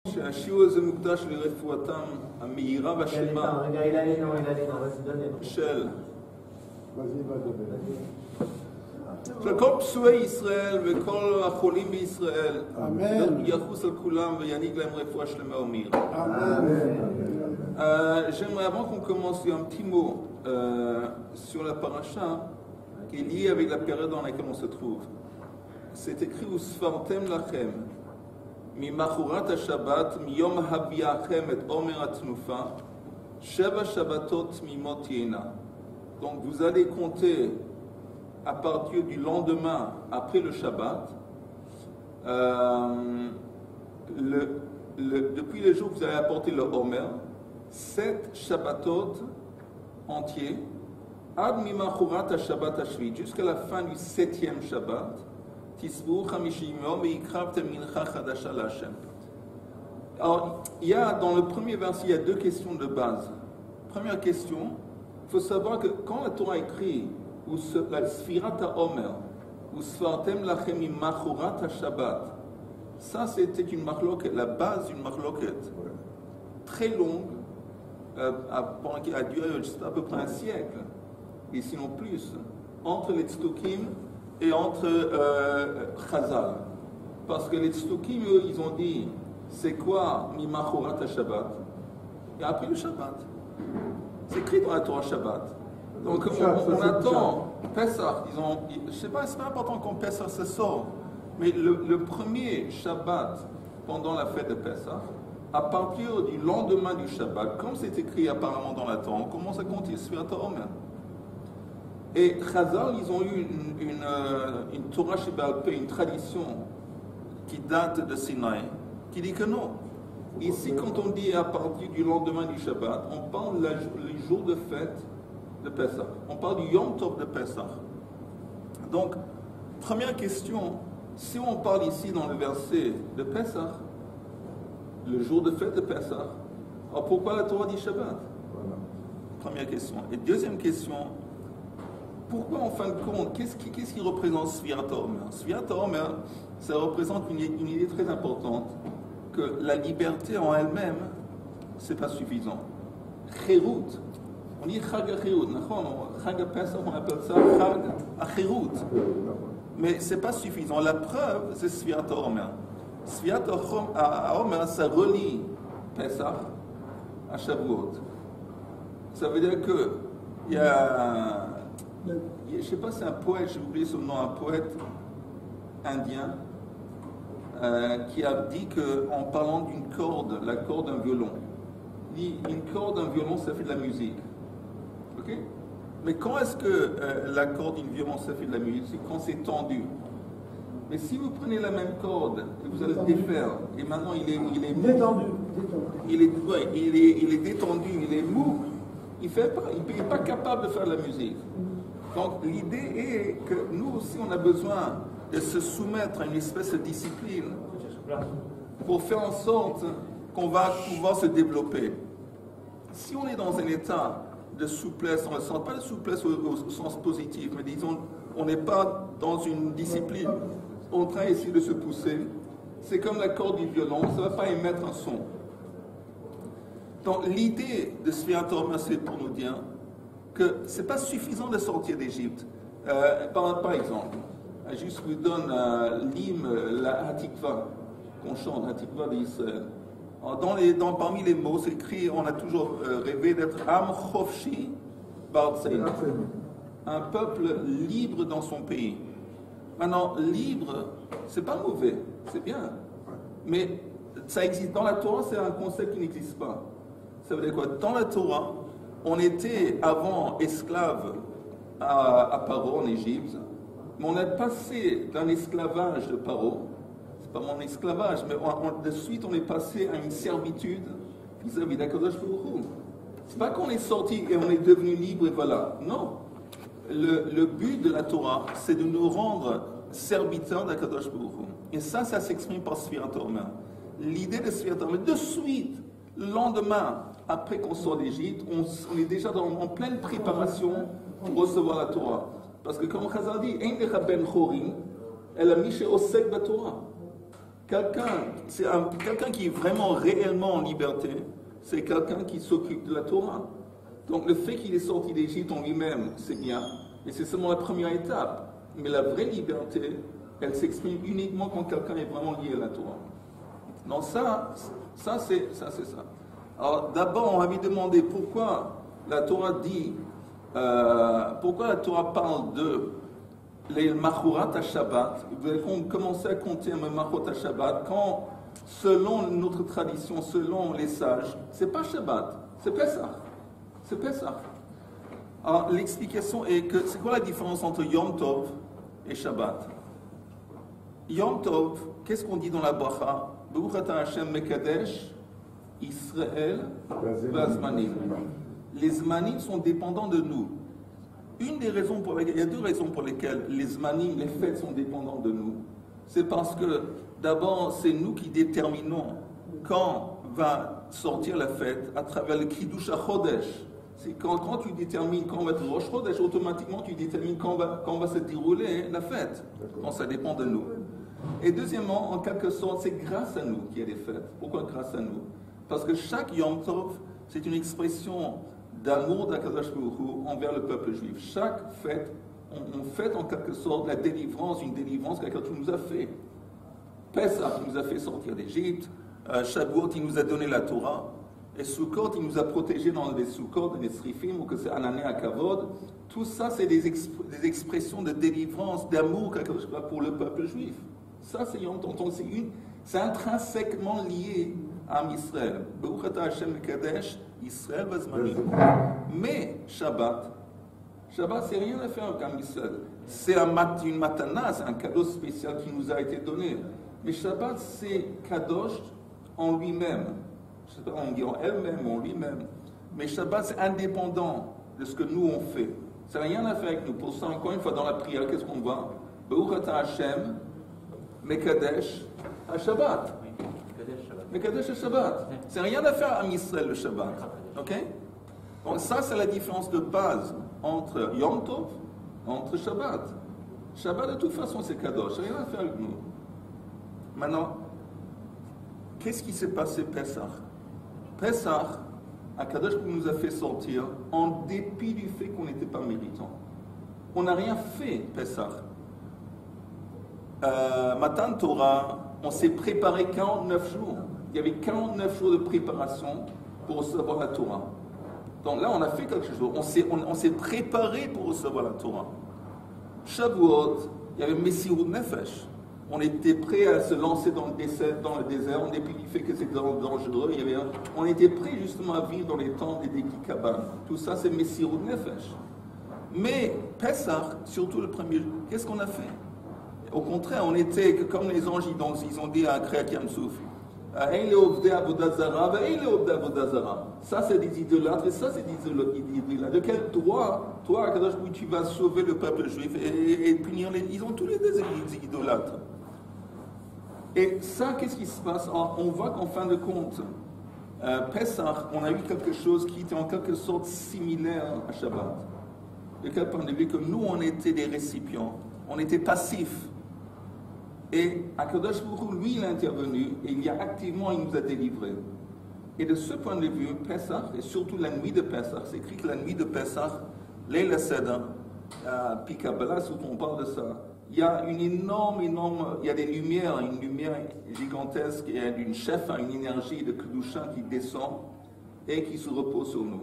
שהשיעור הזה מוקדש לרפואתם המהירה והשלמה של כל פצועי ישראל וכל החולים בישראל, יחוס על כולם ויעניק להם רפואה שלמה ומהירה. J'aimerais avant qu'on commence un petit mot sur la paracha qui est liée avec la période dans laquelle on se trouve. C'est écrit Usfartem lachem mimachurat ha-Shabbat miyom haviachem et omer atnufa sheva shabbatot mimot yena. Donc vous allez compter à partir du lendemain après le Shabbat, depuis le jour où vous allez apporter le Omer, 7 Shabbatot entiers, ad mimachurat ha-Shabbat ha-Shvit, jusqu'à la fin du 7e Shabbat, tisbu chamishim yom ve'ikravtem mincha chadasha l'Hashem. Alors, il y a dans le premier verset, il y a deux questions de base. Première question, il faut savoir que quand la Torah écrit ou la Sfirat ha-Omer, ou Sfartem lachem mimachurat ha-Shabbat, ça c'était une marloquette, la base d'une marloquette très longue, qui a duré à peu près un siècle, et sinon plus, entre les Tzdukim et entre Chazal. Parce que les Tzdukim, eux, ils ont dit, c'est quoi mimachurat ha-Shabbat? Et après le Shabbat. C'est écrit dans la Torah Shabbat. Donc on attend Pessah, disons, je ne sais pas, c'est pas important quand Pessah se sort, mais le premier Shabbat pendant la fête de Pessah, à partir du lendemain du Shabbat, comme c'est écrit apparemment dans la Torah, on commence à compter Sfirat ha-Omer. Et Chazal, ils ont eu une Torah Sheba'al Peh, une tradition qui date de Sinaï, qui dit que non. Ici, quand on dit à partir du lendemain du Shabbat, on parle les jours de fête de Pessah. On parle du Yom Tov de Pessah. Donc, première question, si on parle ici dans le verset de Pessah, le jour de fête de Pessah, alors pourquoi la Torah dit Shabbat? Voilà. Première question. Et deuxième question, pourquoi en fin de compte, qu'est-ce qui représente Sfirat ha-Omer? Sfirat ha-Omer, ça représente une idée très importante, que la liberté en elle-même, c'est pas suffisant. Chérut, on dit Chag ha-Chérut, Chag ha-Pesach, on appelle ça Chag ha-Chérut. Mais c'est pas suffisant. La preuve, c'est Sfirat ha-Omer. Sfirat ha-Omer, ça relie Pesach à Shavuot. Ça veut dire que il y a, je sais pas, c'est un poète, j'ai oublié son nom, un poète indien, qui a dit qu'en parlant d'une corde, la corde d'un violon, il dit une corde d'un violon, ça fait de la musique. Ok? Mais quand est-ce que la corde d'un violon, ça fait de la musique? Quand c'est tendu. Mais si vous prenez la même corde et vous allez le défaire, et maintenant il est mou, détendu. Il est détendu, il est mou, il n'est pas capable de faire de la musique. Donc l'idée est que nous aussi on a besoin de se soumettre à une espèce de discipline pour faire en sorte qu'on va pouvoir se développer. Si on est dans un état de souplesse, on ne ressent pas de souplesse au sens positif, mais disons, on n'est pas dans une discipline, on train d'essayer de se pousser, c'est comme la corde du violon, ça ne va pas émettre un son. Donc l'idée de Sfirat ha-Omer, c'est pour nous dire que ce n'est pas suffisant de sortir d'Égypte. Par exemple, juste vous donne l'hymne, la Hatikva, qu'on chante, Hatikva d'Israël. Parmi les mots, c'est écrit, on a toujours rêvé d'être Am Chofshi Ba'artseinu, un peuple libre dans son pays. Maintenant, libre, c'est pas mauvais, c'est bien. Mais ça existe. Dans la Torah, c'est un concept qui n'existe pas. Ça veut dire quoi? Dans la Torah, on était avant esclaves à Paro en Égypte, mais on a passé d'un esclavage de Paro, c'est pas mon esclavage, mais de suite on est passé à une servitude vis-à-vis d'Akadosh Baruch Hu. C'est pas qu'on est sorti et on est devenu libre et voilà. Non. Le but de la Torah, c'est de nous rendre serviteurs d'Akadosh Baruch Hu. Et ça s'exprime par Sfirat ha-Omer. L'idée de Sfirat ha-Omer, de suite, le lendemain, après qu'on sort d'Égypte, on est déjà en pleine préparation pour recevoir la Torah. Parce que comme Chazal dit, Ein lecha ben chorim, el mi she'osek b'Torah. quelqu'un qui est vraiment réellement en liberté, c'est quelqu'un qui s'occupe de la Torah. Donc le fait qu'il est sorti d'Égypte en lui-même, c'est bien, et c'est seulement la première étape. Mais la vraie liberté, elle s'exprime uniquement quand quelqu'un est vraiment lié à la Torah. Donc ça c'est ça. Alors d'abord, on va lui demander pourquoi la Torah dit, pourquoi la Torah parle de les Machurat à Shabbat. Vous allez commencer à compter un Machurat à Shabbat quand, selon notre tradition, selon les sages, c'est pas Shabbat, c'est Pesach. C'est Pesach. Alors l'explication est que, c'est quoi la différence entre Yom Tov et Shabbat? Yom Tov, qu'est-ce qu'on dit dans la bracha? Baruch atah Hashem Mekadesh Israël Bazmanim. Les Zmanim sont dépendants de nous. Il y a deux raisons pour lesquelles les Zmanim, les fêtes sont dépendants de nous. C'est parce que, d'abord, c'est nous qui déterminons quand va sortir la fête à travers le Kiddush HaChodesh. C'est quand tu détermines quand va être Rosh Chodesh, automatiquement tu détermines quand va se dérouler la fête. Donc ça dépend de nous. Et deuxièmement, en quelque sorte, c'est grâce à nous qu'il y a des fêtes. Pourquoi grâce à nous? Parce que chaque Yom Tov, c'est une expression d'amour d'Akadosh Baruch Hu envers le peuple juif. Chaque fête, on fête en quelque sorte la délivrance, une délivrance qu'Akadosh nous a fait. Pesach, il nous a fait sortir d'Égypte. Shavuot, il nous a donné la Torah. Et Sukkot, il nous a protégés dans les Sukkot, dans les Srifim, ou que c'est Anané à Kavod. Tout ça, c'est des expressions de délivrance, d'amour pour le peuple juif. Ça, c'est Yom Tov. C'est intrinsèquement lié à Israël. Baruch atah Hashem Mekadesh Israël Bazmanim. Mais Shabbat, c'est rien à faire avec Israël. C'est une matana, c'est un cadeau spécial qui nous a été donné. Mais Shabbat, c'est Kadosh en lui-même. On dit en elle-même, en lui-même. Mais Shabbat, c'est indépendant de ce que nous on fait. Ça n'a rien à faire avec nous. Pour ça, encore une fois, dans la prière, qu'est-ce qu'on voit? Baruch atah Hashem Mekadesh Shabbat. Mekadesh Shabbat. C'est rien à faire à Israël le Shabbat. Ok? Donc ça, c'est la différence de base entre Yom Tov, entre Shabbat. Shabbat, de toute façon, c'est Kadosh. Ça n'a rien à faire avec nous. Maintenant, qu'est-ce qui s'est passé Pesach? Pesach, Akadosh nous a fait sortir en dépit du fait qu'on n'était pas méritant. On n'a rien fait, Pesach. Matan Torah, on s'est préparé 49 jours. Il y avait 49 jours de préparation pour recevoir la Torah. Donc là, on a fait quelque chose. On s'est préparé pour recevoir la Torah. Shavuot, il y avait Messirut Nefesh. On était prêt à se lancer dans le désert, en dépit du fait que c'était dangereux. On était prêt justement à vivre dans les tentes des cabanes. Tout ça, c'est Messirut Nefesh. Mais Pesach, surtout le premier jour, qu'est-ce qu'on a fait? Au contraire, on était comme les anges, ils ont dit à Kriyat Yam-Souf, ça c'est des idolâtres et ça c'est des idolâtres. De quel droit, toi, Kadosh, tu vas sauver le peuple juif et punir les... Ils ont tous les deux des idolâtres. Et ça, qu'est-ce qui se passe? On voit qu'en fin de compte, Pesach, on a eu quelque chose qui était en quelque sorte similaire à Shabbat. De quel point de vue que nous, on était des récipients, on était passifs. Et Akadosh Baruch Hu, lui, il est intervenu et il nous a délivrés. Et de ce point de vue, Pesach, et surtout la nuit de Pesach, c'est écrit que la nuit de Pesach, Leila Seder, à Pikabala, où on parle de ça, il y a une énorme, il y a des lumières, une lumière gigantesque, il y a une chef, une énergie de Kedusha qui descend et qui se repose sur nous.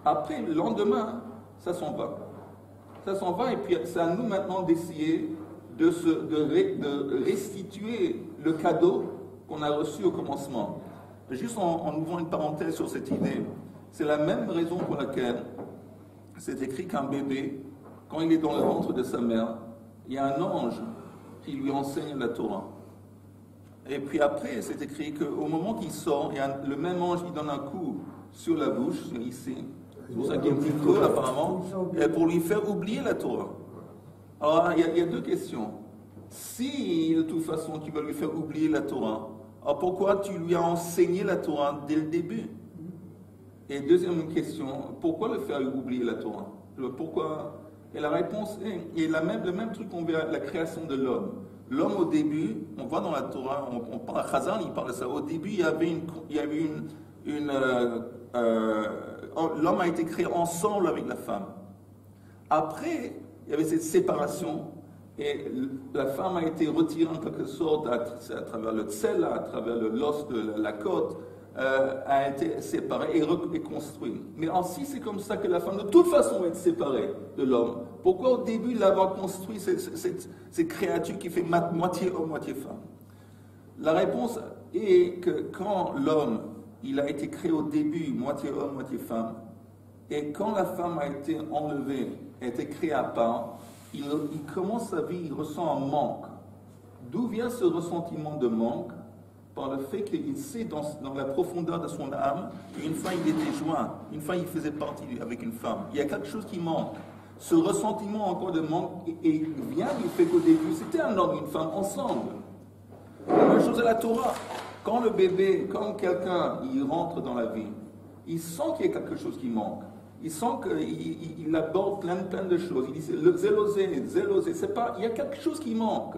Après, le lendemain, ça s'en va. Ça s'en va et puis c'est à nous maintenant d'essayer de restituer le cadeau qu'on a reçu au commencement. Juste en ouvrant une parenthèse sur cette idée, c'est la même raison pour laquelle c'est écrit qu'un bébé, quand il est dans le ventre de sa mère, il y a un ange qui lui enseigne la Torah. Et puis après, c'est écrit qu'au moment qu'il sort, il y a le même ange qui donne un coup sur la bouche, ici, c'est pour ça qu'il y a un petit creux apparemment, et pour lui faire oublier la Torah. Alors, il y a deux questions. Si, de toute façon, tu vas lui faire oublier la Torah, alors pourquoi tu lui as enseigné la Torah dès le début? Et deuxième question, pourquoi le faire oublier la Torah? Pourquoi? Et la réponse est le même truc qu'on voit à la création de l'homme. l'homme au début, on voit dans la Torah, on parle, Chazal, il parle de ça. Au début, il y avait l'homme a été créé ensemble avec la femme. Après, il y avait cette séparation et la femme a été retirée en quelque sorte à travers le tsel, à travers l'os de la côte, a été séparée et reconstruite. Mais ainsi, c'est comme ça que la femme de toute façon va être séparée de l'homme. Pourquoi au début l'avoir construit cette créature qui fait moitié homme, moitié femme? La réponse est que quand l'homme, il a été créé au début moitié homme, moitié femme, et quand la femme a été enlevée, a été créée à part, il commence sa vie, il ressent un manque. D'où vient ce ressentiment de manque? Par le fait qu'il sait dans la profondeur de son âme qu'une fois il était joint, une fois il faisait partie avec une femme. Il y a quelque chose qui manque. Ce ressentiment encore de manque vient du fait qu'au début c'était un homme et une femme ensemble. La même chose à la Torah. Quand le bébé, quand quelqu'un il rentre dans la vie, il sent qu'il y a quelque chose qui manque. Il sent qu'il aborde plein de choses. Il dit zélosé, c'est pas, il y a quelque chose qui manque.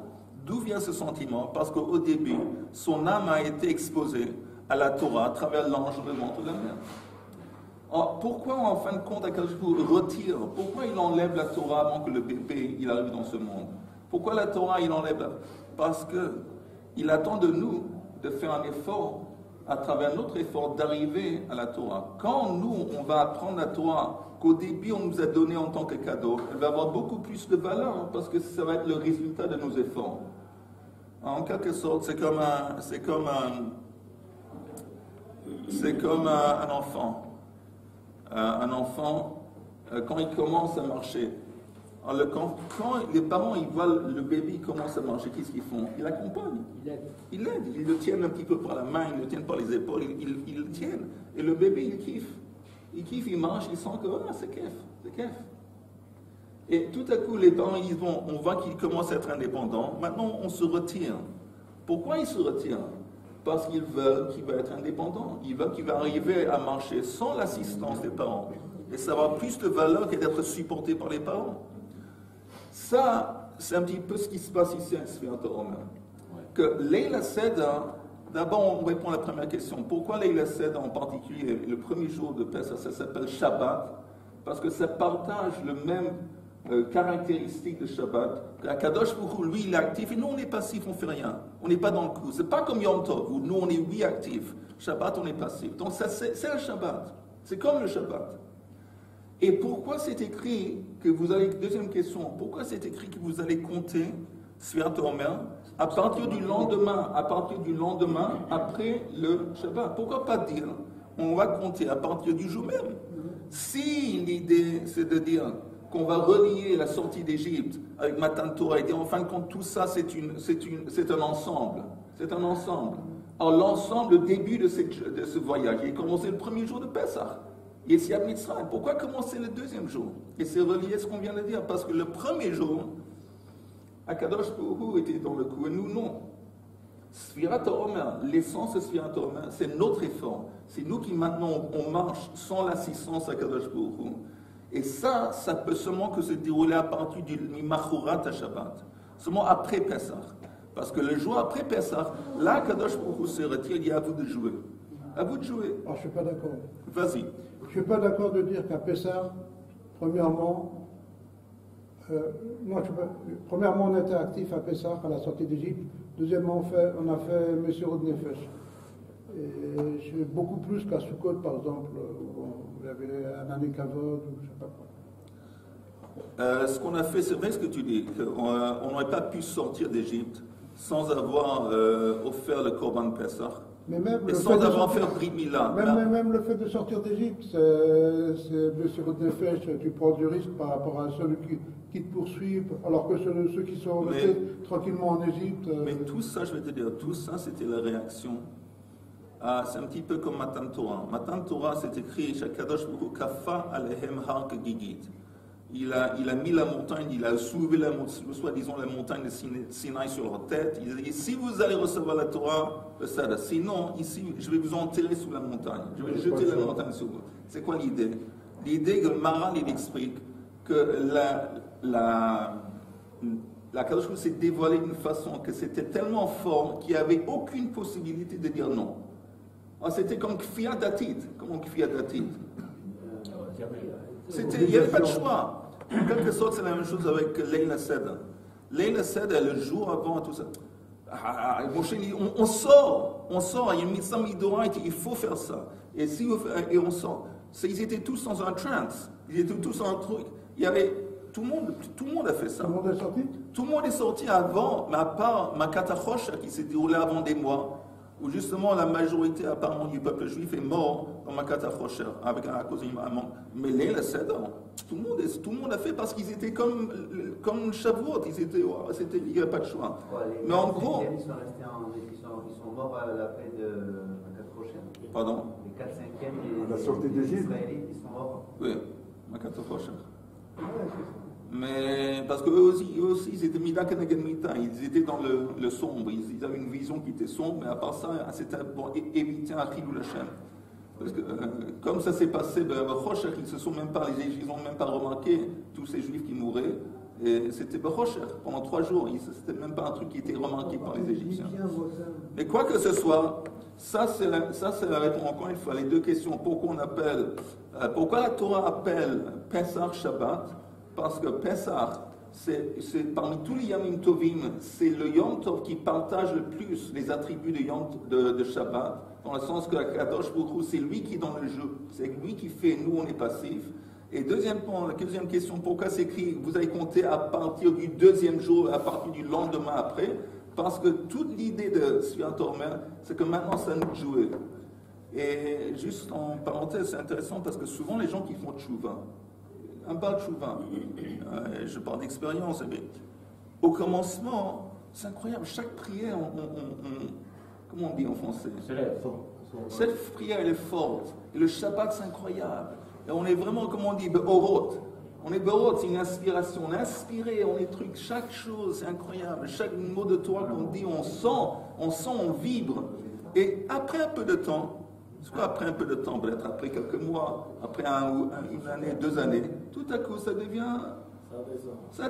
D'où vient ce sentiment? Parce qu'au début, son âme a été exposée à la Torah à travers l'ange dans le ventre de la mère. Alors, pourquoi en fin de compte, il retire? Pourquoi il enlève la Torah avant que le bébé il arrive dans ce monde? Pourquoi la Torah il enlève? Parce qu'il attend de nous de faire un effort à travers notre effort d'arriver à la Torah. Quand nous, on va apprendre la Torah, qu'au début on nous a donné en tant que cadeau, elle va avoir beaucoup plus de valeur parce que ça va être le résultat de nos efforts. En quelque sorte, c'est comme un enfant. Un enfant, quand il commence à marcher, quand les parents ils voient le bébé commence à marcher, qu'est-ce qu'ils font? Ils l'accompagnent. Ils l'aident. Ils le tiennent un petit peu par la main, ils le tiennent par les épaules, ils le tiennent. Et le bébé, il kiffe. Il kiffe, il marche, il sent que c'est kiff. Et tout à coup, les parents, on voit qu'ils commencent à être indépendants. Maintenant, on se retire. Pourquoi ils se retirent? Parce qu'ils veulent qu'il va être indépendant. Ils veulent qu'il va arriver à marcher sans l'assistance des parents. Et ça va avoir plus de valeur que d'être supporté par les parents. Ça, c'est un petit peu ce qui se passe ici à Sfirat HaOmer. Que Leila Seder, d'abord on répond à la première question. Pourquoi Leila Seder en particulier, le premier jour de Pessah, ça s'appelle Shabbat? Parce que ça partage le même caractéristique de Shabbat. Kadosh Baruch Hu, lui, il est actif et nous, on est passif, on ne fait rien. On n'est pas dans le coup. C'est pas comme Yom Tov, où nous, on est oui actif. Shabbat, on est passif. Donc, c'est un Shabbat. C'est comme le Shabbat. Et pourquoi c'est écrit que vous allez... Deuxième question. Pourquoi c'est écrit que vous allez compter Sfirat HaOmer à partir du lendemain, après le Shabbat? Pourquoi pas dire on va compter à partir du jour même? Si l'idée, c'est de dire qu'on va relier la sortie d'Égypte avec Matan Torah, et en fin de compte, tout ça, c'est un ensemble. C'est un ensemble. Alors, l'ensemble, le début de ce voyage, il a commencé le premier jour de Pessah. Yetziat Mitzrayim. Pourquoi commencer le deuxième jour? Et c'est relié à ce qu'on vient de dire, parce que le premier jour, Akadosh Baruch Hu était dans le coup, et nous, non. Sfirat HaOmer, l'essence de Sfirat HaOmer, c'est notre effort. C'est nous qui maintenant, on marche sans l'assistance d'Akadosh Baruch Hu. Et ça peut seulement que se dérouler à partir du Machurat Shabbat, seulement après Pessah. Parce que le jour après Pessah, là, Kadosh Baruch Hu se retire, il dit à vous de jouer. À vous de jouer. Alors, je ne suis pas d'accord. Vas-y. Je ne suis pas d'accord de dire qu'à Pessah, premièrement, premièrement, on était actif à Pessah, à la sortie d'Égypte. Deuxièmement, on a fait Messirut Nefesh. Et je suis beaucoup plus qu'à Sukkot, par exemple, où il y avait un année Kavod, ou je ne sais pas quoi. Ce qu'on a fait, c'est vrai ce que tu dis, qu'on n'aurait pas pu sortir d'Égypte sans avoir offert le Korban Pessah. Mais même et sans avoir fait Brit Mila. Même le fait de sortir d'Égypte, c'est Messirut Nefesh, tu prends du risque par rapport à ceux qui te poursuivent, alors que ceux qui sont restés tranquillement en Égypte. Mais tout ça, je vais te dire, tout ça, c'était la réaction. C'est un petit peu comme Matan Torah. Matan Torah, c'est écrit, Shakadosh Baruch Hu Kafa Alehem Har Gigit. Il a mis la montagne, il a soulevé soi-disant la montagne de Sinaï sur leur tête. Il a dit, si vous allez recevoir la Torah, le Sada, sinon, ici, je vais vous enterrer sous la montagne. Je vais jeter la montagne sur vous. C'est quoi l'idée? L'idée que Maral, il explique que la Kadosh Baruch Hu s'est dévoilé d'une façon que c'était tellement fort qu'il n'y avait aucune possibilité de dire non. Alors, c'était comme Kfiyat Datid. Comment Kfiyat Datid? Il n'y avait pas de choix. En quelque sorte, c'est la même chose avec Leila Seder. Leila Seder, le jour avant, tout ça. Moshe dit, on sort, il y a une mitzvah midoraïte, il faut faire ça. Et on sort. Ils étaient tous dans un trance, ils étaient tous dans un truc. Il y avait, tout le monde a fait ça. Tout le monde est sorti? Tout le monde est sorti avant, mais à part Makata Chosha qui s'est déroulé avant des mois, où justement la majorité apparemment du peuple juif est mort dans Makata Chosha, avec un cause imam. Mais Leila Seder, tout le monde a fait parce qu'ils étaient comme Shavuot, il n'y avait pas de choix. Ouais, mais en gros... Ils sont morts à la paix de Makata Chosha. Pardon? Les 4/5e la sortie d'Égypte. Israélites, ils sont morts. Oui, Makata Chosha. Mais parce qu'eux aussi, ils étaient Mida Keneged Mita, ils étaient dans le sombre, ils avaient une vision qui était sombre, mais à part ça, c'était pour éviter un Chilul Hashem. Parce que comme ça s'est passé, Bechosher, ils se sont même pas, les Égyptiens n'ont même pas remarqué tous ces Juifs qui mouraient. Et c'était Bechosher pendant 3 jours. C'était même pas un truc qui était remarqué par les Égyptiens. Mais quoi que ce soit, ça c'est la réponse. Encore une fois, les deux questions. Pourquoi la Torah appelle Pesach Shabbat? Parce que Pesach, c'est parmi tous les Yamim Tovim, c'est le Yom Tov qui partage le plus les attributs de Shabbat, dans le sens que Kadosh Baruch Hu, c'est lui qui est dans le jeu, c'est lui qui fait, nous on est passifs. Et deuxième question, pourquoi c'est écrit, vous allez compter à partir du 2e jour, à partir du lendemain après? Parce que toute l'idée de Sfirat Omer, c'est que maintenant ça nous joue. Et juste en parenthèse, c'est intéressant parce que souvent les gens qui font tchouva, un bal tchouva, je parle d'expérience, mais au commencement, c'est incroyable, chaque prière, comment on dit en français? Cette prière, elle est forte. Et le Shabbat, c'est incroyable. Et on est vraiment, comment on dit, be'orot. On est be'orot, c'est une inspiration. On est inspiré, on est truc, chaque chose, c'est incroyable. Chaque mot de Torah qu'on dit, on sent, on vibre. Et après un peu de temps, c'est quoi après un peu de temps, peut-être après quelques mois, après une année, 2 années, tout à coup, ça descend. Ça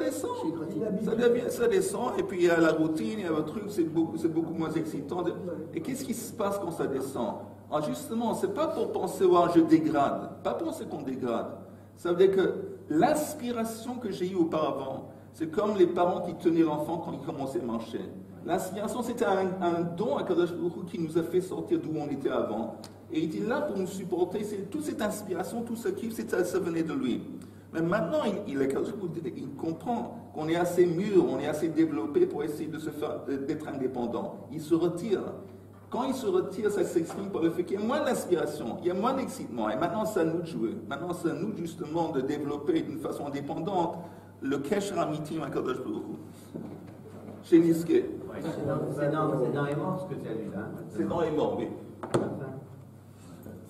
descend, et puis il y a la routine, il y a le truc, c'est beaucoup moins excitant. Et qu'est-ce qui se passe quand ça descend? Alors justement, c'est pas pour penser, je dégrade, pas penser qu'on dégrade. Ça veut dire que l'aspiration que j'ai eue auparavant, c'est comme les parents qui tenaient l'enfant quand il commençait à marcher. L'aspiration, c'était un don à Kadosh Baruch Hu qui nous a fait sortir d'où on était avant. Et il était là pour nous supporter. Toute cette inspiration, tout ce kiff, ça venait de lui. Mais maintenant, il comprend qu'on est assez mûr, on est assez développé pour essayer d'être indépendant. Il se retire. Quand il se retire, ça s'exprime par le fait qu'il y a moins d'inspiration, il y a moins d'excitement. Et maintenant, c'est à nous de jouer. Maintenant, c'est à nous justement de développer d'une façon indépendante le Kesher Amitim à Kadosh Baruch Hu. Chez Niske. C'est dans les morts ce que tu as lu là. C'est dans les morts, oui.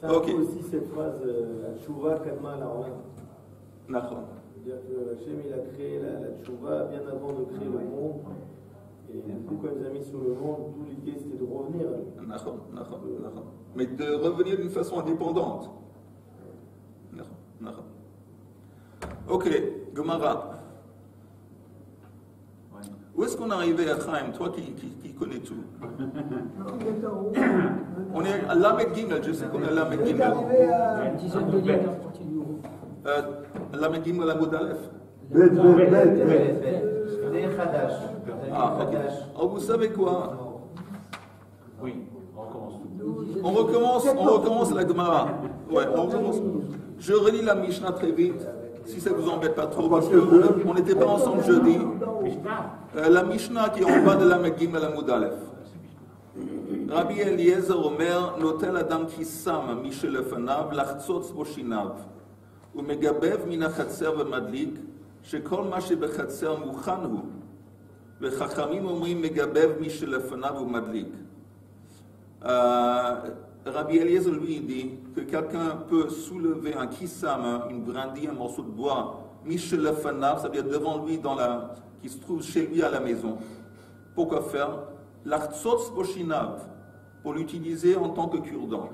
C'est un peu aussi cette phrase, la tchouva kadma la olam. D'accord. C'est-à-dire que Hachem, il a créé la tchouva bien avant de créer le monde. Et du coup, quand il nous a mis sur le monde, tout l'idée c'était de revenir. D'accord. Mais de revenir d'une façon indépendante. D'accord. Ok, Gemara. Où est-ce qu'on est arrivé à Chaim, toi qui connais tout? On est à Lamed Gimel, je sais qu'on est à Lamed Gimel. Lamed Gimel à Moudalef. Bet. Ah, ok. Alors vous savez quoi? Oui, on recommence. On recommence la Gemara. Ouais, on recommence. Je relis la Mishnah très vite, si ça vous embête pas trop, parce qu'on n'était pas ensemble jeudi. La Mishnah qui est en bas de la Megimel Amud Aleph. Rabbi Eliezer Omer, notel Adam ki sam mishelefanav lachtzotz bo shinav umegabev min hachatzer v'madlik shekol ma shebechatzer mukhan hu v'chachamim omrim megabev mishelefanav umadlik. Rabbi Eliezer lui dit que quelqu'un peut soulever un kissam, une brindille, un morceau de bois, mishelefanav, ça veut dire devant lui qui se trouve chez lui à la maison. Pourquoi faire? L'achtzotz boshinav, pour l'utiliser en tant que cure-dent.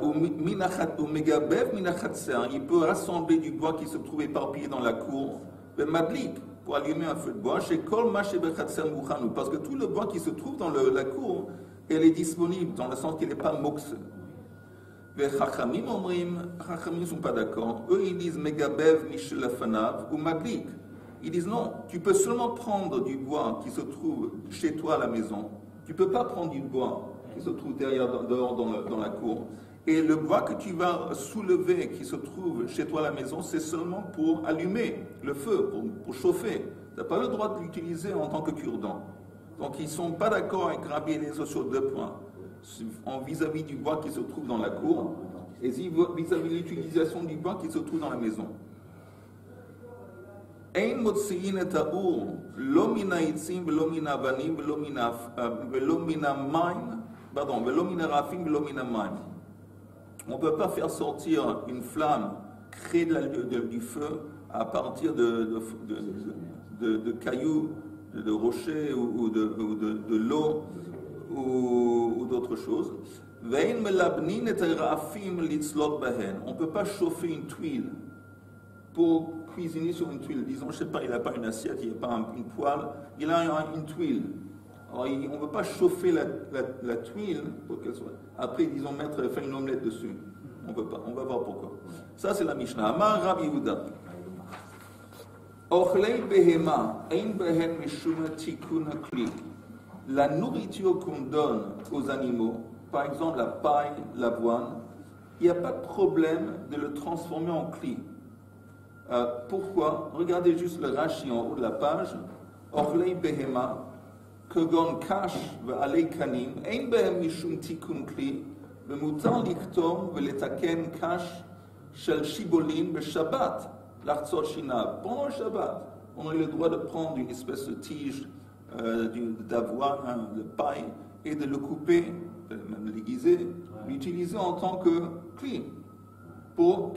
Ou megabev minachatser, il peut rassembler du bois qui se trouve éparpillé dans la cour. Le madlik, pour allumer un feu de bois, chez Kol Maché Bechatser Mouchanou, parce que tout le bois qui se trouve dans la cour, elle est disponible, dans le sens qu'elle n'est pas moxe. Les Chachamim ne sont pas d'accord. Eux, ils disent Megabev Mishlafanav ou Maglik. Ils disent non, tu peux seulement prendre du bois qui se trouve chez toi à la maison. Tu ne peux pas prendre du bois qui se trouve dehors dans la cour. Et le bois que tu vas soulever, qui se trouve chez toi à la maison, c'est seulement pour allumer le feu, pour chauffer. Tu n'as pas le droit de l'utiliser en tant que cure-dent. Donc ils ne sont pas d'accord avec Rabbi Eliezer sur 2 points. Vis-à-vis du bois qui se trouve dans la cour, et vis-à-vis de l'utilisation du bois qui se trouve dans la maison. Ein motzi'in et ha'ur, lo min ha'etzim, velo min ha'avanim, velo min ha'mayim, pardon, velo min ha'rafim, velo min ha'mayim. On ne peut pas faire sortir une flamme, créer du feu à partir de cailloux, de rochers ou de l'eau ou d'autres choses. On ne peut pas chauffer une tuile pour cuisiner sur une tuile. Disons, je ne sais pas, il n'a pas une assiette, il n'a pas une poêle, il a une tuile. Alors, on ne peut pas chauffer la tuile pour qu'elle soit. Après, disons, faire une omelette dessus. On ne peut pas. On va voir pourquoi. Ça, c'est la Mishnah. Amar Rabbi Yehuda. Ochlei behema, ein behen mishum tikun kli. La nourriture qu'on donne aux animaux, par exemple la paille, l'avoine, il n'y a pas de problème de le transformer en kli. Pourquoi? Regardez juste le Rashi en haut de la page. Ochlei behema. כגון קש ועלי קנים, אין בהם משום תיקון כלי, ומותר לקטום ולתקן קש של שיבולין בשבת, לחצות שיניו. Pendant le Shabbat, on a le droit de prendre une espèce de tige d'avoine, de paille, et de le couper, même l'aiguiser, l'utiliser en tant que clé. Pour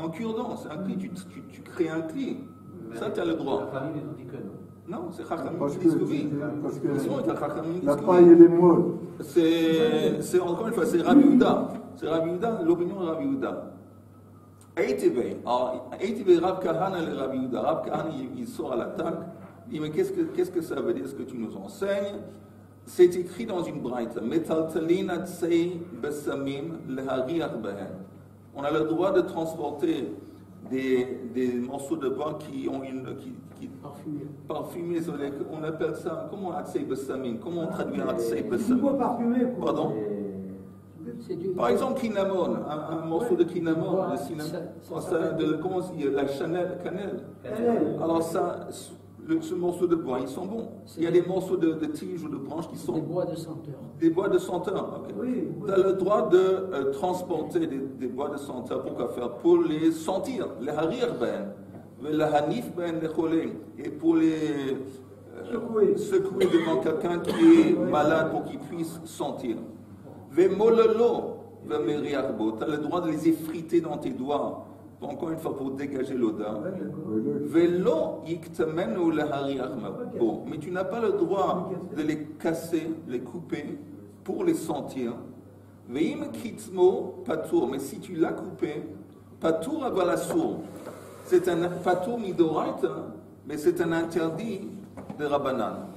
un cure-dent, c'est un clé, tu crées un clé. Ça, tu as le droit. Non, c'est Chachamim qui disent que oui. Parce que la paille, elle est molle. C'est encore une fois, c'est Rabbi Yehuda. C'est Rabbi Yehuda, l'opinion de Rabbi Yehuda. Eiteve Rav Kahana le Rabbi Yehuda. Rav Kahana, il sort à l'attaque. Il dit, mais qu'est-ce que ça veut dire, ce que tu nous enseignes? C'est écrit dans une braïta. Metaltalin atzei besamim lehariach behen. On a le droit de transporter des morceaux de bois qui ont parfumé. On appelle ça, comment Atsei Bessamim? Comment on traduit Atsei Bessamim? Du bois parfumé, quoi. Pardon? Par exemple, Kinamon, un morceau de Kinamon, comment on dit, la cannelle. Alors ça, ce morceau de bois, ils sont bons. Il y a des morceaux de tiges ou de branches qui sont... Des bois de senteur. Des bois de senteur, ok. Oui. Tu as le droit de transporter des bois de senteur, pourquoi faire? Pour les sentir, les harir ben, le hanif ben, les cholés, et pour les secouer devant quelqu'un qui est malade pour qu'il puisse sentir. Ve mololo, ve meriarbo, tu as le droit de les effriter dans tes doigts. Encore une fois, pour dégager l'odeur. Velo yiktamenu lehariach mabo. Mais tu n'as pas le droit de les casser, les couper, pour les sentir. Veim kitzmo patour. Mais si tu l'as coupé, patour avalasur. C'est un patour midoraita, mais c'est un interdit de Rabbanan.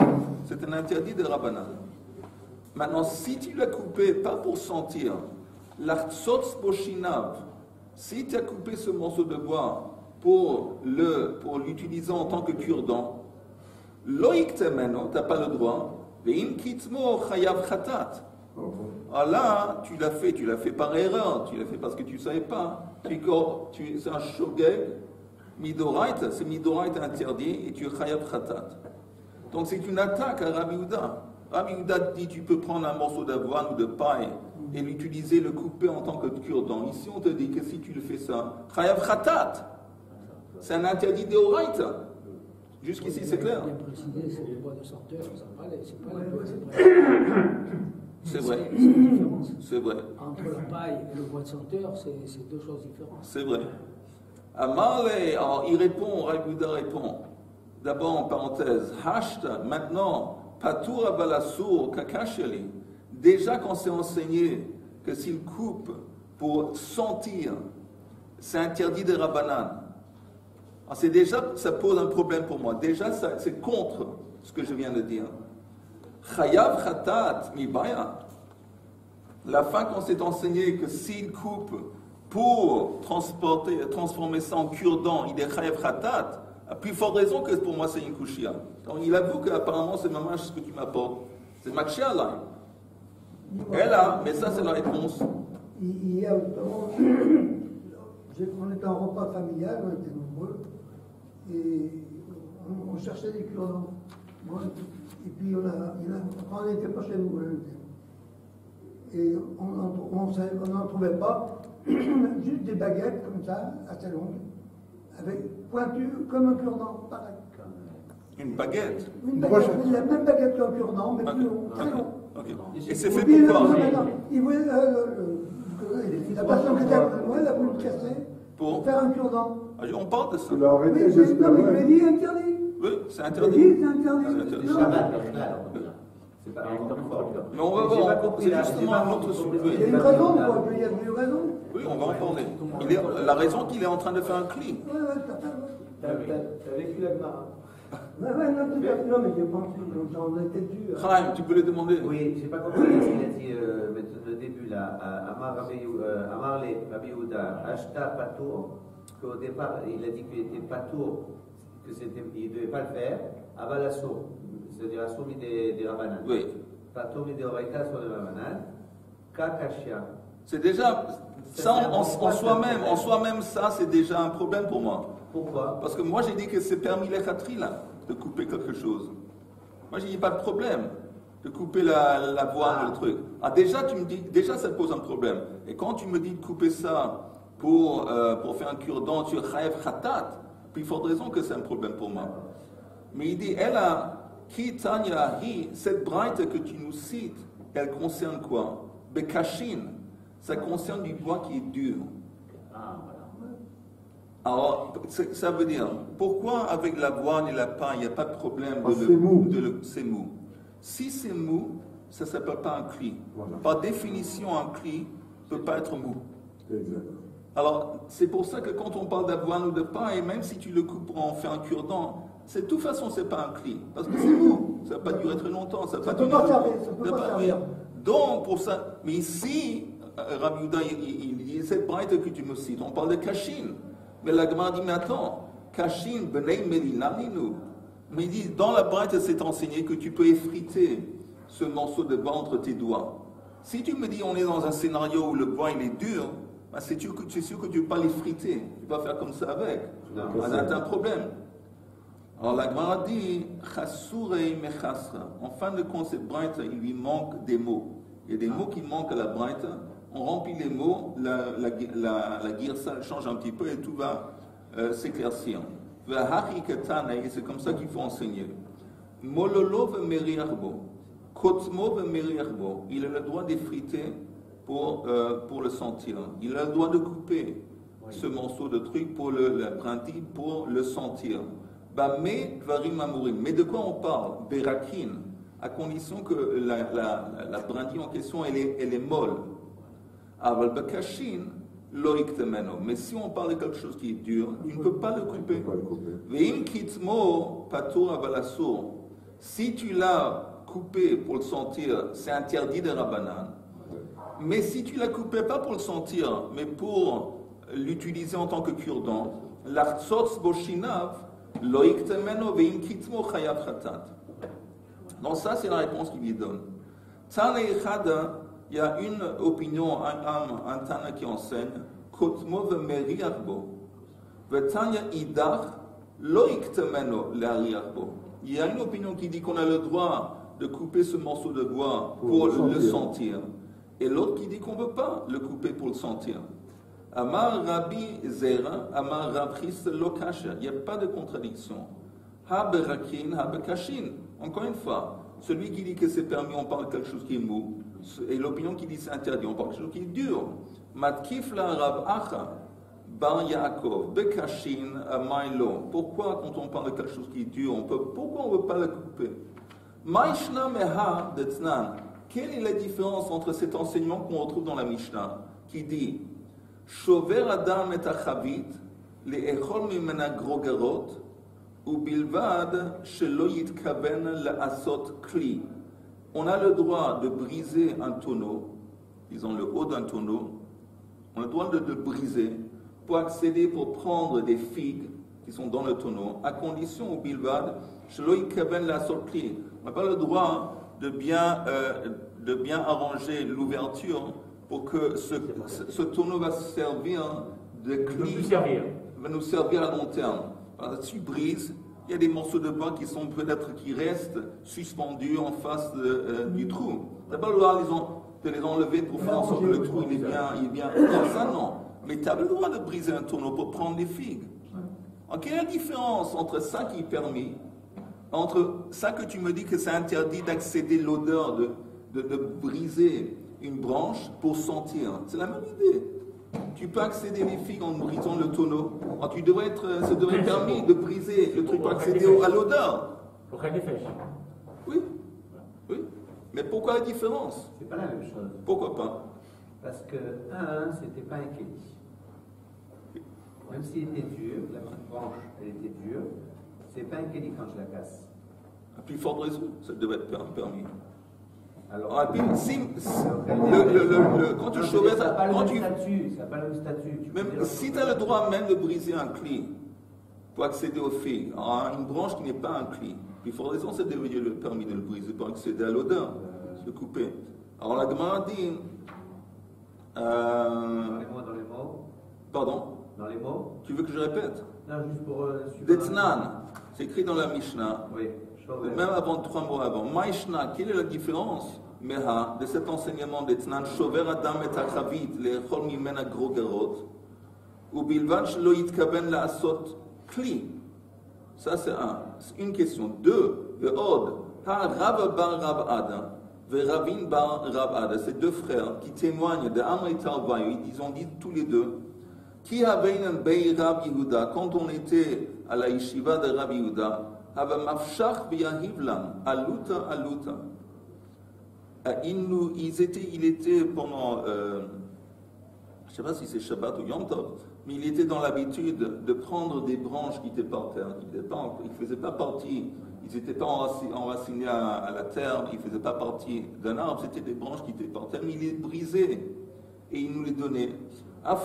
C'est un interdit de Rabbanan. Maintenant, si tu l'as coupé, pas pour sentir, l'artsotz boshinav. Si tu as coupé ce morceau de bois pour l'utiliser en tant que cure-dent, loïk temeno, tu n'as pas le droit, veim kitmo chayav chatat. Alors là, tu l'as fait par erreur, tu l'as fait parce que tu ne savais pas. C'est un shogeg, midoraita, c'est midoraita interdit et tu es chayav chatat. Donc c'est une attaque à Rabbi Yehuda. Rabbi Yehuda dit tu peux prendre un morceau d'avoine ou de paille et l'utiliser, le couper en tant que cure-dent. Ici, on te dit que si tu le fais ça, chayav chatat, c'est un interdit de oraita. Jusqu'ici, c'est clair. Bien précisé, c'est le bois de senteur, ça valait, c'est pas le bois de c'est vrai. C'est vrai. Entre la paille et le bois de senteur, c'est deux choses différentes. C'est vrai. Amarle, alors il répond, Rabbi Yehuda répond. D'abord en parenthèse, hashta, maintenant, patour avalasur kakasheli. Déjà qu'on s'est enseigné que s'il coupe pour sentir, c'est interdit de Rabbanan. Alors c'est déjà, ça pose un problème pour moi. Déjà, c'est contre ce que je viens de dire. Chayav Khatat Mibaya. La fin qu'on s'est enseigné que s'il coupe pour transformer ça en cure-dent, il est Chayav Khatat, à plus forte raison que pour moi c'est une kushia. Donc il avoue qu'apparemment c'est mamage ce que tu m'apportes. C'est Makshia là. Elle a, mais ça c'est la réponse. Il y a autant. On était en repas familial, on était nombreux, et on cherchait des cure-dents. Et puis quand on n'était pas chez nous, et on n'en trouvait pas, juste des baguettes comme ça, assez longues, avec pointues comme un cure-dent, pareil. Une baguette. Une baguette, la même baguette qu'un cure-dent, mais plus long, très long. Okay. Et c'est fait pourquoi? Il voulait, la personne qui était à moi, elle a voulu le casser pour faire un cure-dent. On parle de ça. Tu l'as arrêté, Oui, j'espère. non, mais il lui a dit interdit. Oui, c'est Il a interdit. dit c'est interdit. C'est Shabbat, c'est pas encore plus fort. Mais on va voir, c'est justement un autre sujet. Il y a une raison, quoi. Il y a une raison. Oui, on va en parler. La raison qu'il est en train de faire un cli. Ouais, t'as vécu la Gemara. non, mais je pense que j'en étais dû. Chaim, tu peux les demander. Oui, j'ai pas compris ce qu'il a dit le début là. Amar le Rabbi Yehuda, Ashta Patour, qu'au départ il a dit qu'il était Patour, qu'il ne devait pas le faire, Aval Assour, c'est-à-dire Assour des Rabanan. Oui. Patour des Oraïka sur les Rabanan, Kakashia. C'est déjà, ça en soi-même, ça c'est déjà un problème pour moi. Pourquoi? Parce que moi j'ai dit que c'est permis les khatri là, de couper quelque chose. Moi j'ai dit pas de problème de couper l'avoine, le truc. Ah déjà tu me dis, déjà ça pose un problème. Et quand tu me dis de couper ça pour faire un cure-dent sur Chayev Khatat, puis il faut raison que c'est un problème pour moi. Mais il dit, elle a, qui Tanya hi, cette braïte que tu nous cites, elle concerne quoi? Bekashin, ça concerne du bois qui est dur. Alors, ça veut dire, pourquoi avec l'avoine et la pain, il n'y a pas de problème c'est mou. Si c'est mou, ça ne s'appelle pas un cri. Voilà. Par définition, un cri ne peut pas être mou. Exact. Alors, c'est pour ça que quand on parle d'avoine ou de pain, et même si tu le coupes pour en faire un cure-dent, de toute façon, ce n'est pas un cri. Parce que c'est mou. Ça ne va pas durer très longtemps. Ça ne peut pas servir. Donc, pour ça, mais ici, Rabbi Yehuda, il dit, cette braïte que tu me cites, on parle de kashin. Mais la Gemara dit, mais attends, kashin, benei melinaminu. Mais il dit, dans la braïte, c'est enseigné que tu peux effriter ce morceau de bois entre tes doigts. Si tu me dis, on est dans un scénario où le bois, il est dur, ben c'est sûr que tu ne peux pas l'effriter. Tu ne peux pas faire comme ça avec. C'est un problème. Alors la Gemara dit, chassurei mechasra. En fin de compte, cette braïte, il lui manque des mots. Il y a des mots qui manquent à la braïte. On remplit les mots, la girsa change un petit peu et tout va s'éclaircir. C'est comme ça qu'il faut enseigner. Mololo v'meriarbo, kotmo v'meriarbo. Il a le droit d'effriter pour le sentir. Il a le droit de couper ce morceau de truc pour la brindille, pour le sentir. Mais de quoi on parle? Berakin, à condition que la brindille en question, elle est molle. Mais si on parle de quelque chose qui est dur, tu ne peux pas le couper. Si tu l'as coupé pour le sentir, c'est interdit de Rabbanan. Mais si tu ne l'as coupé pas pour le sentir, mais pour l'utiliser en tant que cure-dent, donc ça c'est la réponse qu'il lui donne. Il y a une opinion, un Tana qui enseigne, Kotmo v'meriarbo, v'tanya idach lo iktemeno le'ariarbo. Il y a une opinion qui dit qu'on a le droit de couper ce morceau de bois pour le sentir. Et l'autre qui dit qu'on ne veut pas le couper pour le sentir. Amar Rabbi Zera, Amar Rabchis lo kasher. Il n'y a pas de contradiction. Ha berakin, ha bekashin. Encore une fois, celui qui dit que c'est permis, on parle de quelque chose qui est mou. Et l'opinion qui dit c'est interdit, on parle de quelque chose qui est dur. Matkif la Rav Acha, Bar Yaakov, Bekashin, Maïlo. Pourquoi, quand on parle de quelque chose qui est dur, pourquoi on ne veut pas le couper? Maishna Meha de Tznan. Quelle est la différence entre cet enseignement qu'on retrouve dans la Mishnah, qui dit Shover Adam et Achavit, לאכול ממנה גרוגרות, ובלבד שלא יתכוון לעשות כלי. On a le droit de briser un tonneau, disons le haut d'un tonneau, on a le droit de le briser pour accéder, pour prendre des figues qui sont dans le tonneau, à condition au bilvad, shelo yitkaven la'asot kli. On n'a pas le droit de bien arranger l'ouverture pour que ce tonneau va servir de clé, va nous servir à long terme. Alors, tu brises, il y a des morceaux de bois qui sont peut-être qui restent suspendus en face du trou. Tu n'as pas le droit de les enlever pour faire en sorte que le trou il est bien. Non, ça non. Mais tu as le droit de briser un tonneau pour prendre des figues. Alors, quelle est la différence entre ça qui est permis, entre ça que tu me dis que c'est interdit d'accéder l'odeur, de briser une branche pour sentir? C'est la même idée. Tu peux accéder les figues en brisant le tonneau. Alors, ça devrait être permis de briser le truc pour accéder à l'odeur. Pour faire des fèches. Oui. Oui. Mais pourquoi la différence? C'est pas la même chose. Pourquoi pas? Parce que, c'était pas un kéli. Même s'il était dur, la petite branche, elle était dure, c'est pas un kéli quand je la casse. À plus forte raison, ça devrait être permis. Alors, quand tu chauffes, ça n'a pas le même statut. Même si tu as le droit même de briser un clé pour accéder aux figues, une branche qui n'est pas un clé, plus forte raison, ça devrait être permis de le briser pour accéder à l'odeur, de couper. Alors la Gemara dit. Dans les mots. Pardon? Dans les mots. Tu veux que je répète? Non, juste pour. Detnan, c'est écrit dans la Mishnah. Oui. Même avant 3 mots avant. Maïshna, quelle est la différence, Meha, de cet enseignement d'Etnan, Shover Adam et Achavit, les Chol Mimena Grogerot, ou Bilvan Shelo Yitkaben La'asot Kli. Ça, c'est une question. 2, Ve'od, Ha Rav Bar Rav Ada, Ve'Ravin Bar Rav Ada, ces deux frères qui témoignent de Amri Tarvayu, ils ont dit tous les deux, Ki Haveinen Bei Rav Yehuda, quand on était à la yeshiva de Rav Yehuda, il était pendant, je ne sais pas si c'est Shabbat ou Yom Tov, mais il était dans l'habitude de prendre des branches qui étaient par terre, qui ne faisaient pas partie, ils n'étaient pas enracinés à la terre, ils ne faisaient pas partie d'un arbre, c'était des branches qui étaient par terre, mais il les brisait et il nous les donnait. En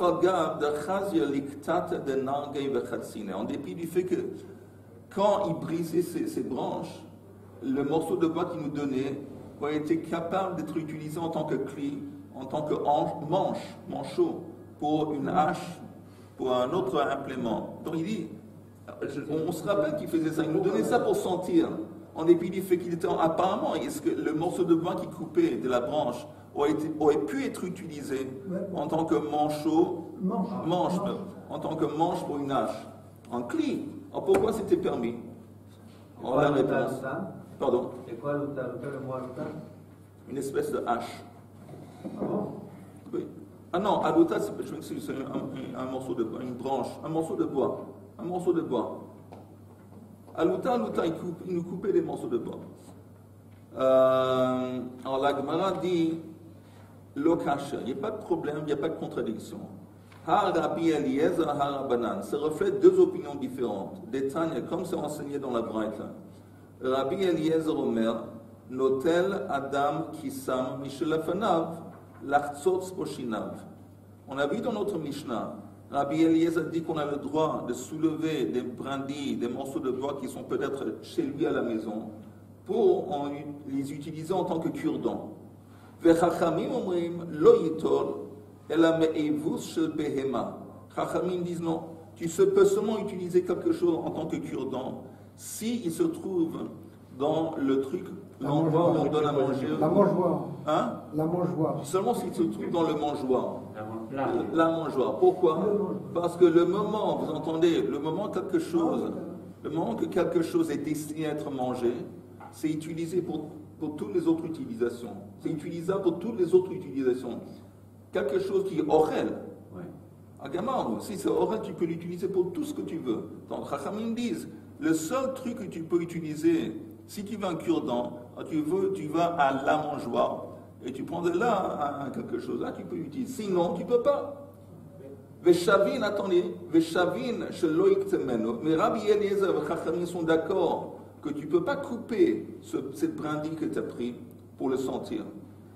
dépit du fait que quand il brisait ces branches, le morceau de bois qu'il nous donnait aurait été capable d'être utilisé en tant que clé, en tant que manchot, pour une hache, pour un autre implément. Donc il dit, on se rappelle qu'il faisait ça, il nous donnait ça pour sentir, en dépit du fait qu'il était apparemment, est-ce que le morceau de bois qui coupait de la branche aurait pu être utilisé en tant que en tant que manche pour une hache, en clé. Alors pourquoi c'était permis? La réponse. Pardon? C'est quoi le mot alouta? Une espèce de hache. Ah bon? Oui. Ah non, alouta, c'est un morceau de bois, une branche, un morceau de bois. Alouta, il nous coupait des morceaux de bois. Alors la Gemara dit, Lokash, il n'y a pas de problème, il n'y a pas de contradiction. Ha-Rabbi Eliezer, Ha-Rabbanan, ça reflète deux opinions différentes. Détail, comme c'est enseigné dans la Braïta. Rabbi Eliezer Omer, Notel Adam Kisam Mishelafanav, Lachtzotz Poshinav. On a vu dans notre Mishnah, Rabbi Eliezer dit qu'on a le droit de soulever des brindilles, des morceaux de bois qui sont peut-être chez lui à la maison, pour les utiliser en tant que cure-dent. Vechachamim omrim lo yitol. Chachamim disent non, tu peux seulement utiliser quelque chose en tant que cure-dent si il se trouve dans le truc, l'endroit où on donne à manger. La mangeoire. Hein? La mangeoire. Seulement s'il se trouve dans le mangeoire. La mangeoire. Pourquoi? Parce que le moment, vous entendez, le moment que quelque chose est destiné à être mangé, c'est utilisé pour toutes les autres utilisations. C'est utilisable pour toutes les autres utilisations. Quelque chose qui est orel. Agamar, si c'est orel, tu peux l'utiliser pour tout ce que tu veux. Donc, Chachamim disent, le seul truc que tu peux utiliser, si tu veux un cure-dent, tu vas à la mangeoire et tu prends de là quelque chose. Là, tu peux l'utiliser. Sinon, tu ne peux pas. Veshavin, attendez, Veshavin, shelo iktemeno. Mais Rabbi Eliezer et Chachamim sont d'accord que tu ne peux pas couper cette brindille que tu as pris pour le sentir.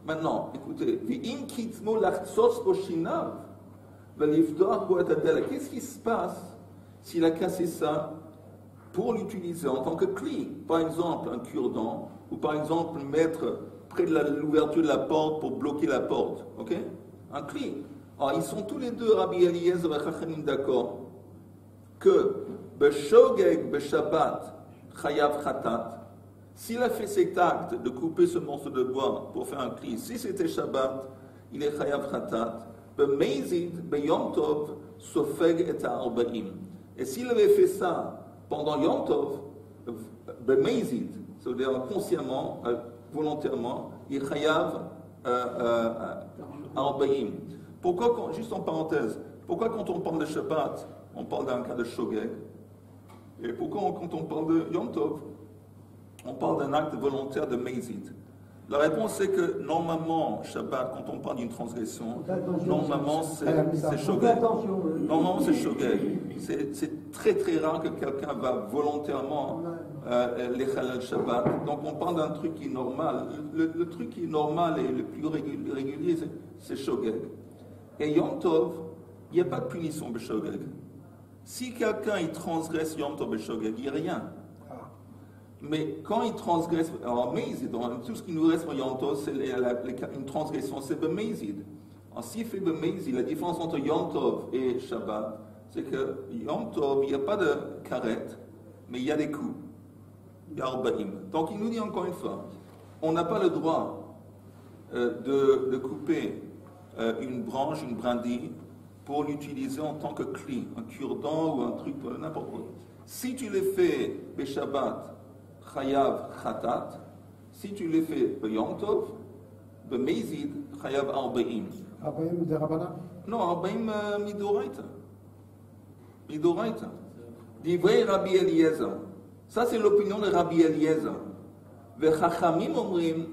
Maintenant, écoutez, Ve'im kitmo lachtzos boshinav, ve'lifdoach bo et adela. Qu'est-ce qui se passe s'il a cassé ça pour l'utiliser en tant que clé? Par exemple, un cure-dent, ou par exemple, mettre près de l'ouverture de la porte pour bloquer la porte. Ok? Un clé. Alors, ils sont tous les deux, Rabbi Eliezer et Chachamim, d'accord que Beshogeg Beshabbat Chayav Khatat, s'il a fait cet acte de couper ce morceau de bois pour faire un clé, si c'était Shabbat, il est Chayav Khatat, Bemezid Beyom Tov Sofeg et Arba'im. Et s'il avait fait ça pendant Yom Tov, Bemezid, c'est-à-dire consciemment, volontairement, il est Chayav Arba'im. Pourquoi, juste en parenthèse, pourquoi quand on parle de Shabbat, on parle d'un cas de Shogeg? Et pourquoi quand on parle de Yom Tov, on parle d'un acte volontaire de Meizid? La réponse est que normalement, Shabbat, quand on parle d'une transgression, normalement c'est Shogeg. Normalement c'est Shogeg. C'est très très rare que quelqu'un va volontairement les Halal Shabbat. Donc on parle d'un truc qui est normal. Le truc qui est normal et le plus régulier, c'est Shogeg. Et Yom Tov, il n'y a pas de punition de Shogeg. Si quelqu'un il transgresse Yom Tov et Shogeg, il n'y a rien. Mais quand il transgresse, alors Meizid, tout ce qui nous reste pour Yom Tov, c'est une transgression, c'est Bemeizid. Alors s'il fait Bemeizid, la différence entre Yom Tov et Shabbat, c'est que Yom Tov, il n'y a pas de karet, mais il y a des coups. Il y a Arba'im. Donc il nous dit encore une fois, on n'a pas le droit de couper une branche, une brindille, pour l'utiliser en tant que clé, un cure-dent ou un truc, n'importe quoi. Si tu le fais Beshabbat, Chayav Khatat, si tu le fais Yom Tov, Bemezid, Chayav Arba'im. Arba'im de Rabbanan? Non, Arba'im Midoraita. Midoraita. Divrei Rabbi Eliezer. Ça, c'est l'opinion de Rabbi Eliezer. Vechachamim omrim,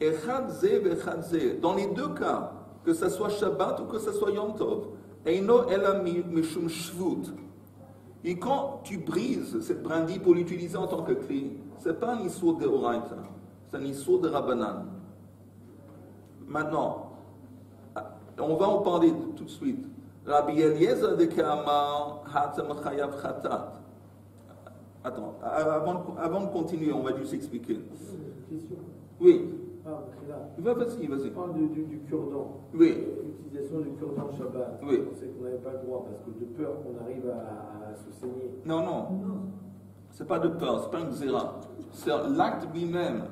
echad ze vechad ze. Dans les deux cas, que ce soit Shabbat ou que ce soit Yom Tov, Eino ela mishum shvut. Et quand tu brises cette brindille pour l'utiliser en tant que clé, ce n'est pas un issour de Oraita, c'est un issour de Rabbanan. Maintenant, on va en parler tout de suite. Rabbi Eliezer de Kamar Hatam Chayav Khatat. Attends, avant de continuer, on va juste expliquer. Question. Oui. Vas-y. Vas-y. On parle du cure-dent. Oui. L'utilisation du cure-dent Shabbat. Oui. On sait qu'on n'avait pas le droit parce que de peur qu'on arrive à se saigner. Non. C'est pas de peur, c'est pas une xéra. C'est l'acte lui-même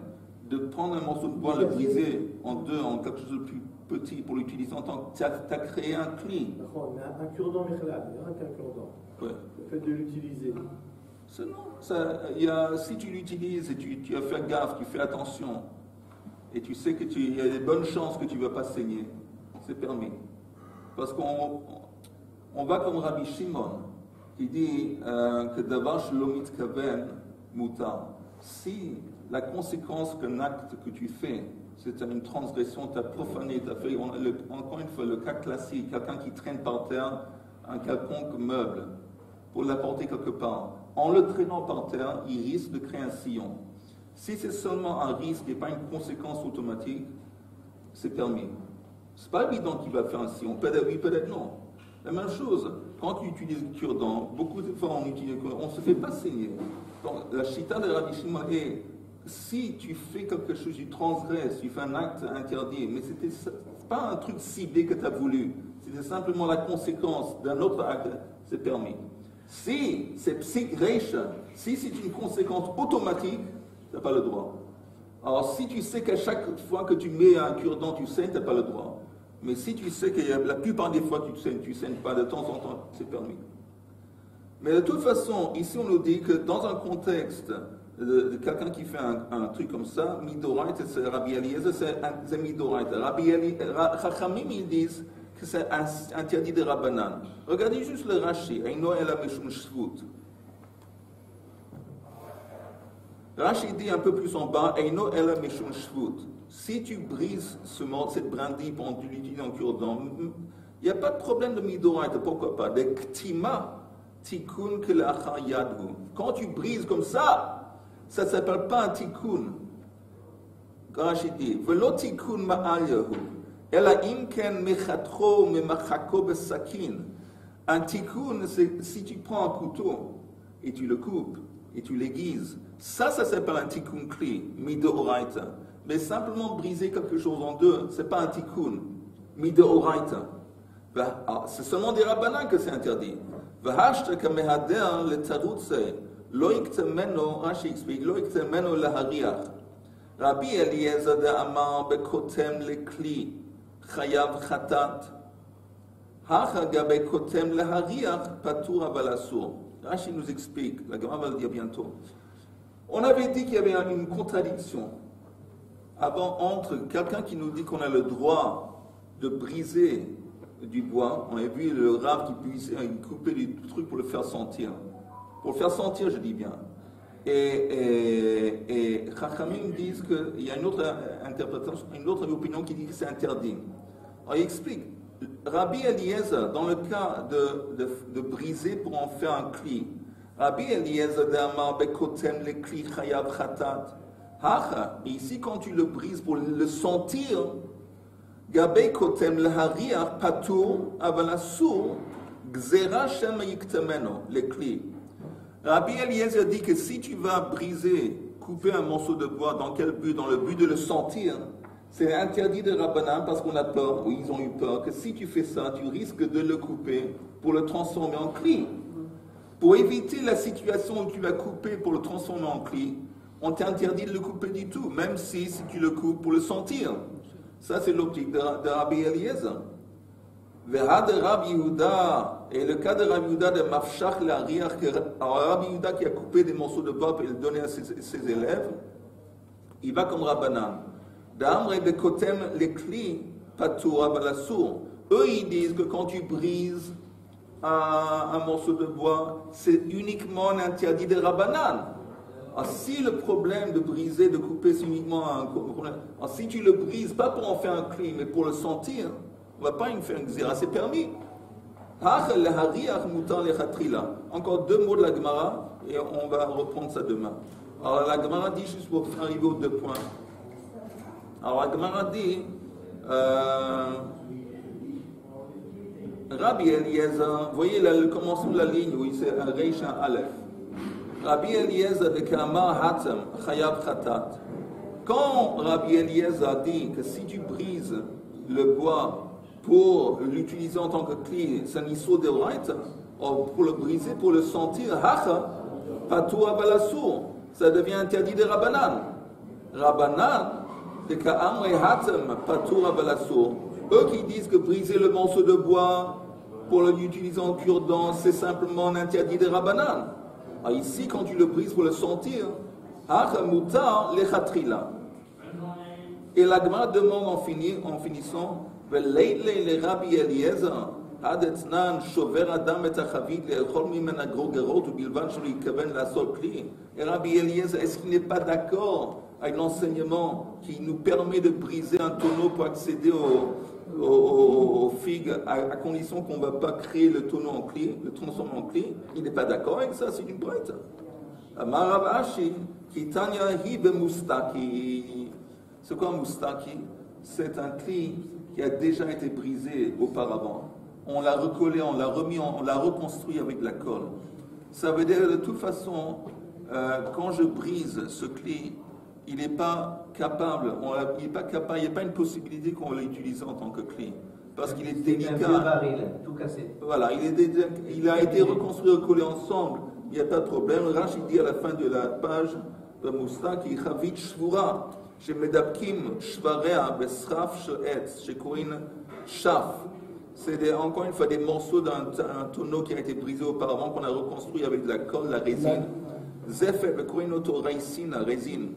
de prendre un morceau de bois, le briser en deux, en quelque chose de plus petit pour l'utiliser en tant que tu as créé un clé. D'accord, mais un cure-dent Mechlal, il n'y a rien qu'un cure-dent. Ouais. Le fait de l'utiliser. Si tu l'utilises et tu as fait gaffe, tu fais attention, et tu sais qu'il y a des bonnes chances que tu ne vas pas saigner, c'est permis. Parce qu'on va comme Rabbi Shimon, qui dit que Davar Shlomit Kaven Mutar. Si la conséquence qu'un acte que tu fais, c'est une transgression, tu as profané, tu as fait, encore une fois, le cas classique, quelqu'un qui traîne par terre un quelconque meuble pour l'apporter quelque part. En le traînant par terre, il risque de créer un sillon. Si c'est seulement un risque et pas une conséquence automatique, c'est permis. C'est pas évident qu'il va faire un sillon. Peut-être oui, peut-être non. La même chose, quand tu utilises le cure-dent, beaucoup de fois on ne se fait pas saigner. Donc la chita de Rabbi Shimon est, si tu fais quelque chose, tu transgresses, tu fais un acte interdit, mais c'est pas un truc ciblé que tu as voulu, c'était simplement la conséquence d'un autre acte, c'est permis. Si c'est psik-reisha, si c'est une conséquence automatique, tu n'as pas le droit. Alors si tu sais qu'à chaque fois que tu mets un cure-dent, tu saignes, tu n'as pas le droit. Mais si tu sais que la plupart des fois tu saignes pas, de temps en temps, c'est permis. Mais de toute façon, ici on nous dit que dans un contexte de quelqu'un qui fait un truc comme ça, Midoraita, c'est Rabbi Eliezer, c'est Midoraita. Chachamim, ils disent que c'est interdit de Rabbanan. Regardez juste le Rashi, Eino ela mishum shvut. Rashi dit un peu plus en bas, Eino ela mishum shvut. Si tu brises cette brindille pendant que tu l'utilises en cure-dent, Il n'y a pas de problème de midoraita, pourquoi pas? Des ktima, tikkun que l'achar yadhu. Quand tu brises comme ça ne s'appelle pas un tikkun. Quand Rashi dit, velo tikkun ma'al yahu, ela imken mechatro memachako besakin. Un tikkun, c'est si tu prends un couteau et tu le coupes et tu l'aiguises. Ça s'appelle un tikkun kli, midoraita. Mais simplement briser quelque chose en deux, ce n'est pas un tikkun, midoraita. C'est seulement des rabbanans que c'est interdit. Rashi explique, lo iktemeno lahariach. Rabbi Eliezer de Amar bekotem lekli chayav chatat. Hacha gabe kotem lahariach patur avalasur. Rashi nous explique, la Gemara va le dire bientôt. On avait dit qu'il y avait une contradiction avant entre quelqu'un qui nous dit qu'on a le droit de briser du bois. On a vu le rave qui puisse couper du truc pour le faire sentir. Pour le faire sentir, je dis bien. Et Chachamim disent qu'il y a une autre interprétation, une autre opinion qui dit que c'est interdit. Alors il explique. Rabbi Eliezer, dans le cas de briser pour en faire un kli, Rabbi Eliezer d'Amar bekotem le kli chayav chatat. Hacha, ici quand tu le brises pour le sentir, Gabei kotem lahariach patur avalasur gzera shem yiktemeno le kli. Rabbi Eliezer dit que si tu vas briser, couper un morceau de bois, dans quel but? Dans le but de le sentir. C'est interdit de Rabbanan parce qu'on a peur, ou ils ont eu peur, que si tu fais ça, tu risques de le couper pour le transformer en kli. Pour éviter la situation où tu vas couper pour le transformer en kli, on t'interdit de le couper du tout, même si tu le coupes pour le sentir. Ça, c'est l'optique de Rabbi Eliezer. Veha de Rabbi Yehuda, et le cas de Rabbi Yehuda de Mafshach l'Ariach, Rabbi Yehuda qui a coupé des morceaux de bois et le donné à ses élèves, il va comme Rabbanan. D'Amre bekotem les kli patur avalasur. Eux, ils disent que quand tu brises un morceau de bois, c'est uniquement un interdit de Rabbanan. Alors, si le problème de briser, de couper, c'est uniquement un problème, alors, si tu le brises, pas pour en faire un cli, mais pour le sentir, on ne va pas y faire une xéra, c'est permis. Encore deux mots de la Gemara, et on va reprendre ça demain. Alors la Gemara dit, juste pour arriver aux deux points. Alors la Gemara dit, Rabbi Eliezer, vous voyez là, le commencement de la ligne, où c'est un Reish, un Aleph. Rabbi Eliezer de Kamar Hatzem, Chayav Chatat. Quand Rabbi Eliezer a dit que si tu brises le bois pour l'utiliser en tant que clé, c'est un iso de right, pour le briser, pour le sentir, Hacha, Patou Avalasur, ça devient interdit de Rabbanan. Rabbanan, de Kamar Hatzem, Patou Avalasur. Eux qui disent que briser le morceau de bois pour l'utiliser en cure-dent, c'est simplement un interdit de Rabbanan. Alors ici, quand tu le brises pour le sentir, et la Gemara demande en finissant, Rabbi Eliezer, et Rabbi Eliezer, est-ce qu'il n'est pas d'accord avec l'enseignement qui nous permet de briser un tonneau pour accéder aux figues, à condition qu'on ne va pas créer le tonneau en clé, le transformer en clé? Il n'est pas d'accord avec ça, c'est une brette. Maravashi, Kitanya Hibe Mustaki. C'est quoi Mustaki? C'est un clé qui a déjà été brisé auparavant. On l'a recollé, on l'a remis, on l'a reconstruit avec de la colle. Ça veut dire de toute façon, quand je brise ce clé, il n'est pas capable, il n'y a pas une possibilité qu'on l'utilise en tant que clé. Parce qu'il est délicat. C'est un vieux baril, tout cassé. Voilà, il a été reconstruit, recollé ensemble. Il n'y a pas de problème. Rashi dit à la fin de la page de Mustaki, Chavit Shvura, chez Medabkim Shvarea, Besraf Sheetz, chez Korin Shaf. C'est encore une fois des morceaux d'un tonneau qui a été brisé auparavant, qu'on a reconstruit avec de la colle, la résine. Zefet, Korin Oto Raisin, la résine.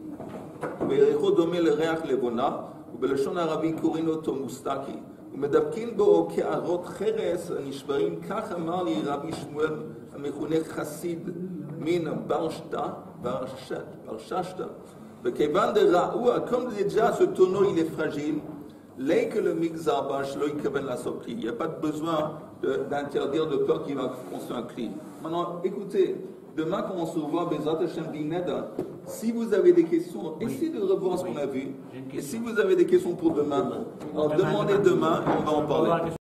Berecho Domé le Reach Levona, ou Beleshon Arabi Korin Oto Mustaki. ומדבקים בו כערות חרס הנשברים, כך אמר לי רבי שמואל המכונה חסיד מן ברששתא. וכיוון דראו, comme déjà ce tonneau il est fragile, que le migzar bash lo yikaven la sokli. Il n'y a pas de besoin d'interdire de peur qu'il va construire un cli. Maintenant, écoutez, demain quand on se revoit Bezrat Hashem Dineda, si vous avez des questions, essayez de revoir ce qu'on a vu. Et si vous avez des questions pour demain, alors demandez demain et on va en parler.